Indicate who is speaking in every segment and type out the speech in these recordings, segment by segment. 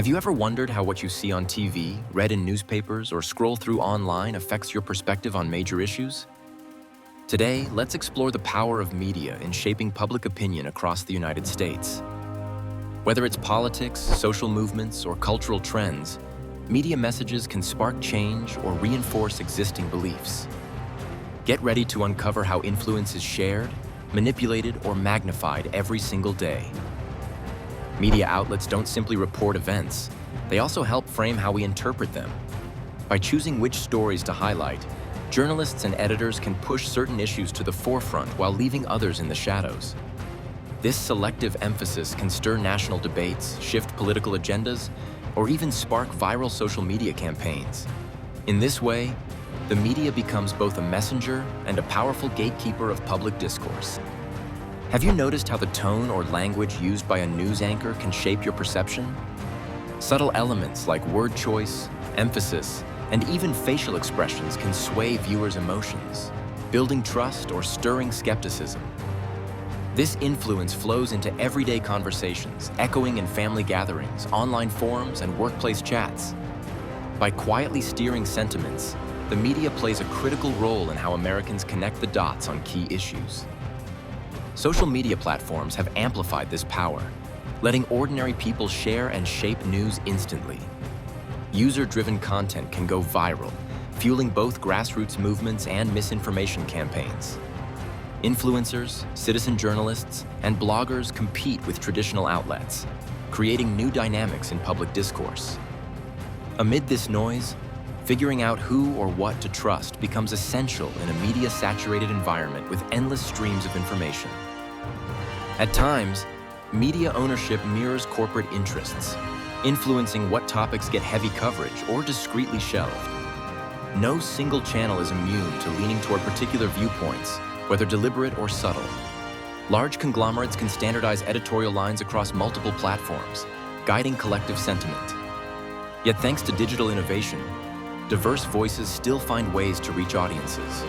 Speaker 1: Have you ever wondered how what you see on TV, read in newspapers, or scroll through online affects your perspective on major issues? Today, let's explore the power of media in shaping public opinion across the United States. Whether it's politics, social movements, or cultural trends, media messages can spark change or reinforce existing beliefs. Get ready to uncover how influence is shared, manipulated, or magnified every single day. Media outlets don't simply report events, they also help frame how we interpret them. By choosing which stories to highlight, journalists and editors can push certain issues to the forefront while leaving others in the shadows. This selective emphasis can stir national debates, shift political agendas, or even spark viral social media campaigns. In this way, the media becomes both a messenger and a powerful gatekeeper of public discourse. Have you noticed how the tone or language used by a news anchor can shape your perception? Subtle elements like word choice, emphasis, and even facial expressions can sway viewers' emotions, building trust or stirring skepticism. This influence flows into everyday conversations, echoing in family gatherings, online forums, and workplace chats. By quietly steering sentiments, the media plays a critical role in how Americans connect the dots on key issues. Social media platforms have amplified this power, letting ordinary people share and shape news instantly. User-driven content can go viral, fueling both grassroots movements and misinformation campaigns. Influencers, citizen journalists, and bloggers compete with traditional outlets, creating new dynamics in public discourse. Amid this noise, figuring out who or what to trust becomes essential in a media-saturated environment with endless streams of information. At times, media ownership mirrors corporate interests, influencing what topics get heavy coverage or discreetly shelved. No single channel is immune to leaning toward particular viewpoints, whether deliberate or subtle. Large conglomerates can standardize editorial lines across multiple platforms, guiding collective sentiment. Yet thanks to digital innovation, diverse voices still find ways to reach audiences.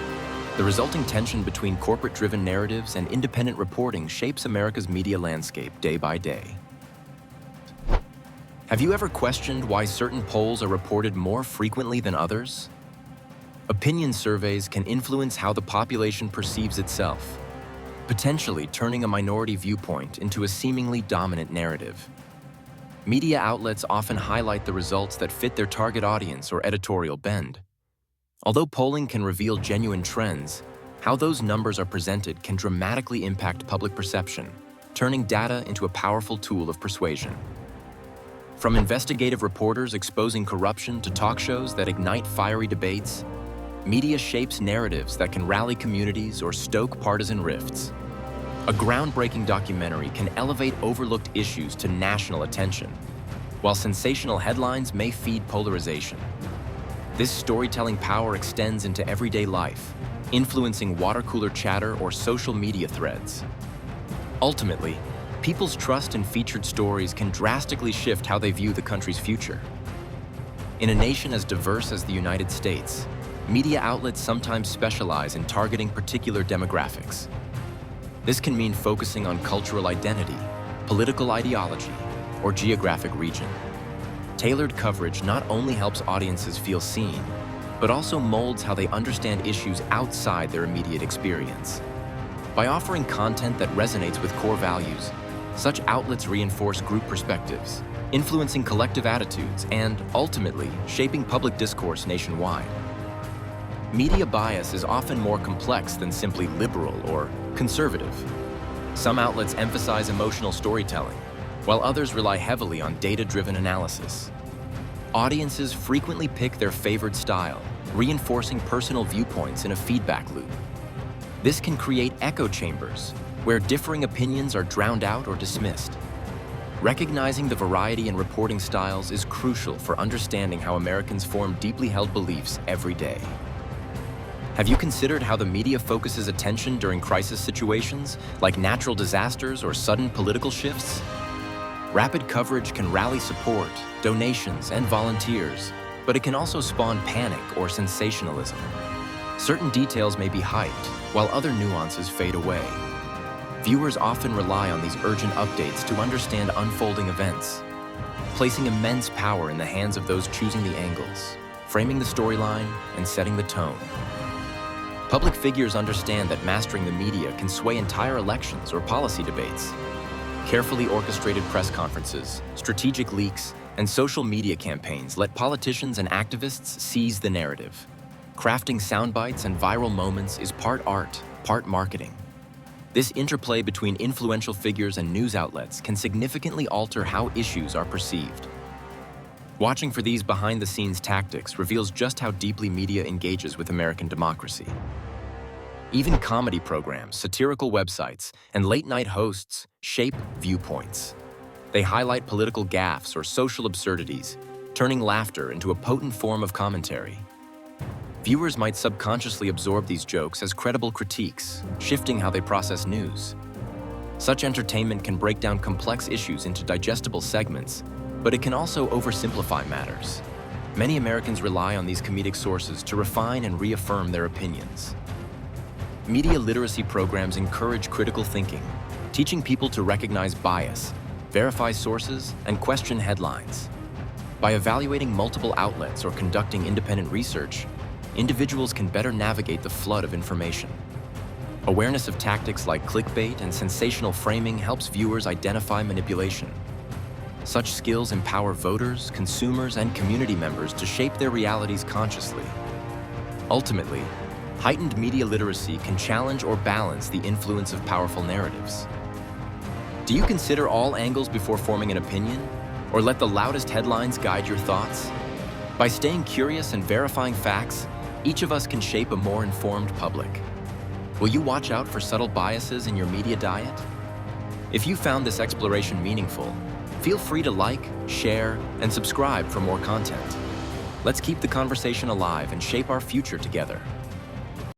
Speaker 1: The resulting tension between corporate-driven narratives and independent reporting shapes America's media landscape day by day. Have you ever questioned why certain polls are reported more frequently than others? Opinion surveys can influence how the population perceives itself, potentially turning a minority viewpoint into a seemingly dominant narrative. Media outlets often highlight the results that fit their target audience or editorial bend. Although polling can reveal genuine trends, how those numbers are presented can dramatically impact public perception, turning data into a powerful tool of persuasion. From investigative reporters exposing corruption to talk shows that ignite fiery debates, media shapes narratives that can rally communities or stoke partisan rifts. A groundbreaking documentary can elevate overlooked issues to national attention, while sensational headlines may feed polarization. This storytelling power extends into everyday life, influencing water cooler chatter or social media threads. Ultimately, people's trust in featured stories can drastically shift how they view the country's future. In a nation as diverse as the United States, media outlets sometimes specialize in targeting particular demographics. This can mean focusing on cultural identity, political ideology, or geographic region. Tailored coverage not only helps audiences feel seen, but also molds how they understand issues outside their immediate experience. By offering content that resonates with core values, such outlets reinforce group perspectives, influencing collective attitudes and, ultimately, shaping public discourse nationwide. Media bias is often more complex than simply liberal or conservative. Some outlets emphasize emotional storytelling, while others rely heavily on data-driven analysis. Audiences frequently pick their favored style, reinforcing personal viewpoints in a feedback loop. This can create echo chambers, where differing opinions are drowned out or dismissed. Recognizing the variety in reporting styles is crucial for understanding how Americans form deeply held beliefs every day. Have you considered how the media focuses attention during crisis situations, like natural disasters or sudden political shifts? Rapid coverage can rally support, donations, and volunteers, but it can also spawn panic or sensationalism. Certain details may be hyped, while other nuances fade away. Viewers often rely on these urgent updates to understand unfolding events, placing immense power in the hands of those choosing the angles, framing the storyline, and setting the tone. Public figures understand that mastering the media can sway entire elections or policy debates. Carefully orchestrated press conferences, strategic leaks, and social media campaigns let politicians and activists seize the narrative. Crafting sound bites and viral moments is part art, part marketing. This interplay between influential figures and news outlets can significantly alter how issues are perceived. Watching for these behind-the-scenes tactics reveals just how deeply media engages with American democracy. Even comedy programs, satirical websites, and late-night hosts shape viewpoints. They highlight political gaffes or social absurdities, turning laughter into a potent form of commentary. Viewers might subconsciously absorb these jokes as credible critiques, shifting how they process news. Such entertainment can break down complex issues into digestible segments, but it can also oversimplify matters. Many Americans rely on these comedic sources to refine and reaffirm their opinions. Media literacy programs encourage critical thinking, teaching people to recognize bias, verify sources, and question headlines. By evaluating multiple outlets or conducting independent research, individuals can better navigate the flood of information. Awareness of tactics like clickbait and sensational framing helps viewers identify manipulation. Such skills empower voters, consumers, and community members to shape their realities consciously. Ultimately, heightened media literacy can challenge or balance the influence of powerful narratives. Do you consider all angles before forming an opinion, or let the loudest headlines guide your thoughts? By staying curious and verifying facts, each of us can shape a more informed public. Will you watch out for subtle biases in your media diet? If you found this exploration meaningful, feel free to like, share, and subscribe for more content. Let's keep the conversation alive and shape our future together.